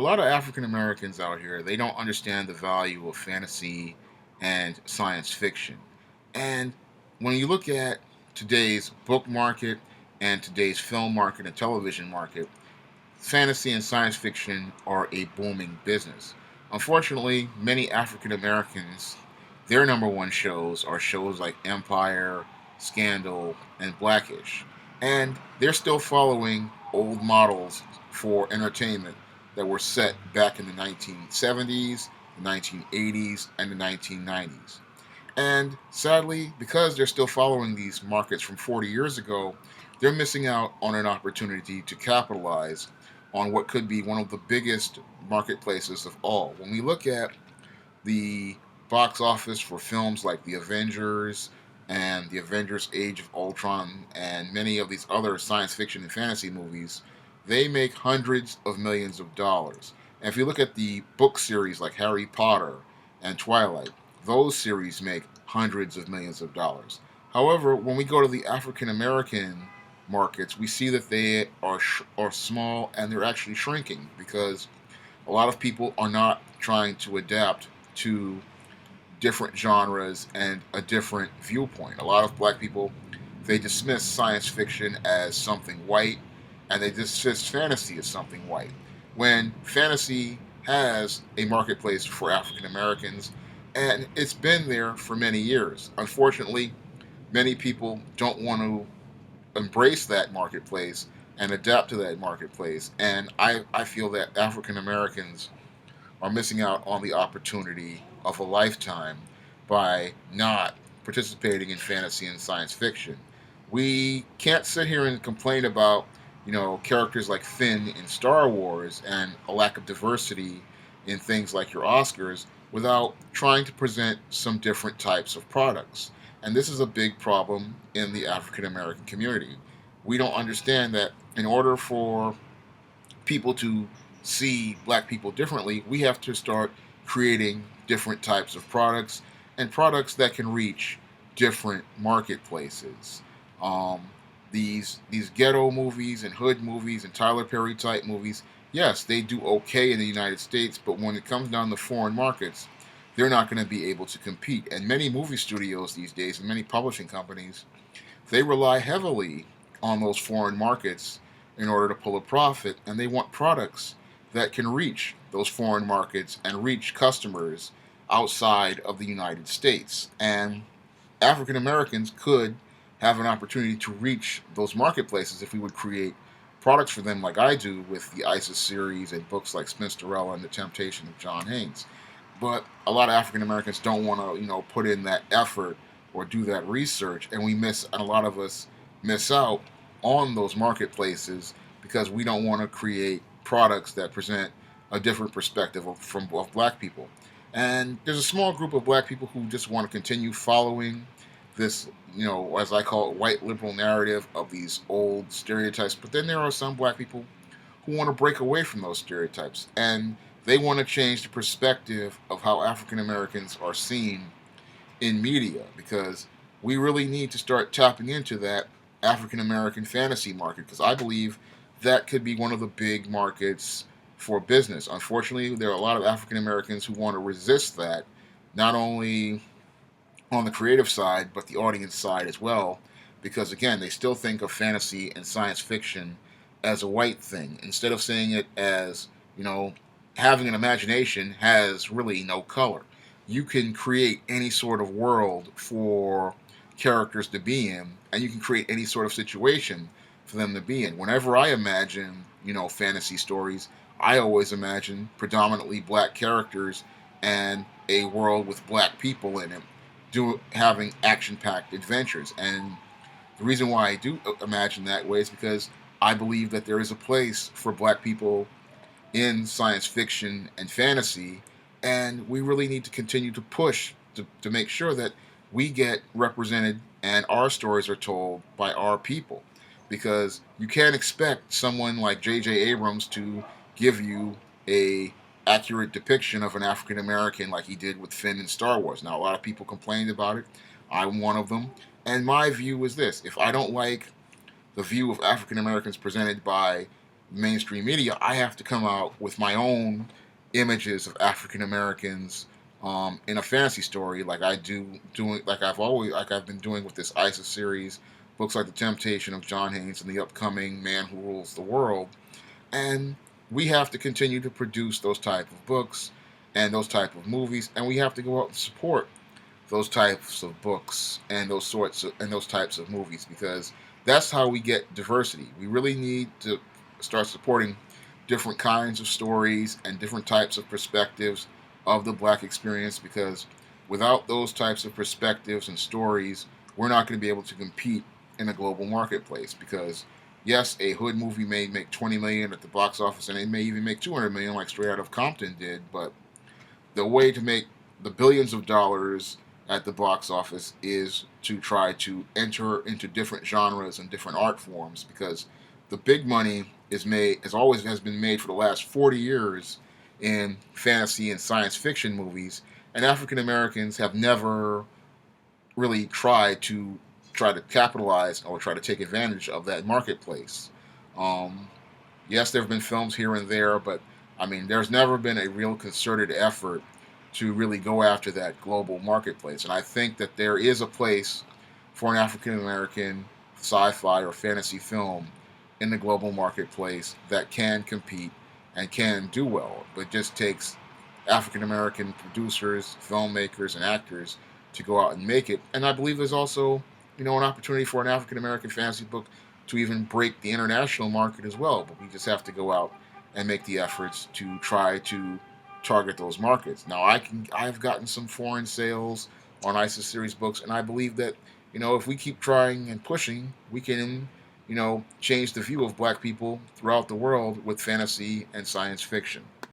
a lot of African Americans out here, they don't understand the value of fantasy and science fiction. And when you look at today's book market and today's film market and television market, fantasy and science fiction are a booming business. Unfortunately, many African Americans, their number one shows are shows like Empire, Scandal, and Blackish. And they're still following old models for entertainment that were set back in the 1970s, the 1980s, and the 1990s. And sadly, because they're still following these markets from 40 years ago, they're missing out on an opportunity to capitalize on what could be one of the biggest marketplaces of all. When we look at the box office for films like The Avengers and The Avengers Age of Ultron and many of these other science fiction and fantasy movies, they make hundreds of millions of dollars. And if you look at the book series like Harry Potter and Twilight, those series make hundreds of millions of dollars. However, when we go to the African American markets, we see that they are small and they're actually shrinking because a lot of people are not trying to adapt to different genres and a different viewpoint. A lot of black people, they dismiss science fiction as something white and they dismiss fantasy as something white. When fantasy has a marketplace for African Americans and it's been there for many years. Unfortunately, many people don't want to embrace that marketplace and adapt to that marketplace. And I feel that African Americans are missing out on the opportunity of a lifetime by not participating in fantasy and science fiction. We can't sit here and complain about, characters like Finn in Star Wars and a lack of diversity in things like your Oscars without trying to present some different types of products. And this is a big problem in the African American community. We don't understand that in order for people to see black people differently, we have to start creating different types of products and products that can reach different marketplaces. Um, these ghetto movies and hood movies and Tyler Perry type movies, yes, they do okay in the United States, but when it comes down to foreign markets, they're not going to be able to compete. And many movie studios these days and many publishing companies, they rely heavily on those foreign markets in order to pull a profit, and they want products that can reach those foreign markets and reach customers outside of the United States. And African Americans could have an opportunity to reach those marketplaces if we would create products for them like I do with the ISIS series and books like Spinsterella and The Temptation of John Haynes. But a lot of African Americans don't want to, put in that effort or do that research, and and a lot of us miss out on those marketplaces because we don't want to create products that present a different perspective of black people. And there's a small group of black people who just want to continue following this, as I call it, white liberal narrative of these old stereotypes. But then there are some black people who want to break away from those stereotypes and they want to change the perspective of how African Americans are seen in media because we really need to start tapping into that African American fantasy market because I believe that could be one of the big markets for business. Unfortunately, there are a lot of African Americans who want to resist that, not only on the creative side, but the audience side as well, because again, they still think of fantasy and science fiction as a white thing instead of seeing it as, having an imagination has really no color. You can create any sort of world for characters to be in, and you can create any sort of situation for them to be in. Whenever I imagine, fantasy stories, I always imagine predominantly black characters and a world with black people in it, having action-packed adventures. And the reason why I do imagine that way is because I believe that there is a place for black people in science fiction and fantasy, and we really need to continue to push to make sure that we get represented and our stories are told by our people. Because you can't expect someone like J.J. Abrams to give you a accurate depiction of an African American like he did with Finn in Star Wars. Now, a lot of people complained about it. I'm one of them. And my view is this: if I don't like the view of African Americans presented by mainstream media, I have to come out with my own images of African Americans in a fantasy story, like I do doing like I've been doing with this ISIS series, books like The Temptation of John Haynes and the upcoming Man Who Rules the World, and we have to continue to produce those type of books and those type of movies, and we have to go out and support those types of books and those types of movies, because that's how we get diversity. We really need to start supporting different kinds of stories and different types of perspectives of the black experience, because without those types of perspectives and stories, we're not going to be able to compete in a global marketplace. Because yes, a hood movie may make 20 million at the box office, and it may even make 200 million like Straight Out of Compton did, but the way to make the billions of dollars at the box office is to try to enter into different genres and different art forms, because the big money is made, as always has been made for the last 40 years, in fantasy and science fiction movies, and African Americans have never really try to capitalize or try to take advantage of that marketplace. um, yes, there have been films here and there, but I mean, there's never been a real concerted effort to really go after that global marketplace. And I think that there is a place for an African American sci-fi or fantasy film in the global marketplace that can compete and can do well. But it just takes African American producers, filmmakers, and actors to go out and make it. And I believe there's also, an opportunity for an African American fantasy book to even break the international market as well. But we just have to go out and make the efforts to try to target those markets. Now, I've gotten some foreign sales on ISIS series books, and I believe that, if we keep trying and pushing, we can, change the view of black people throughout the world with fantasy and science fiction.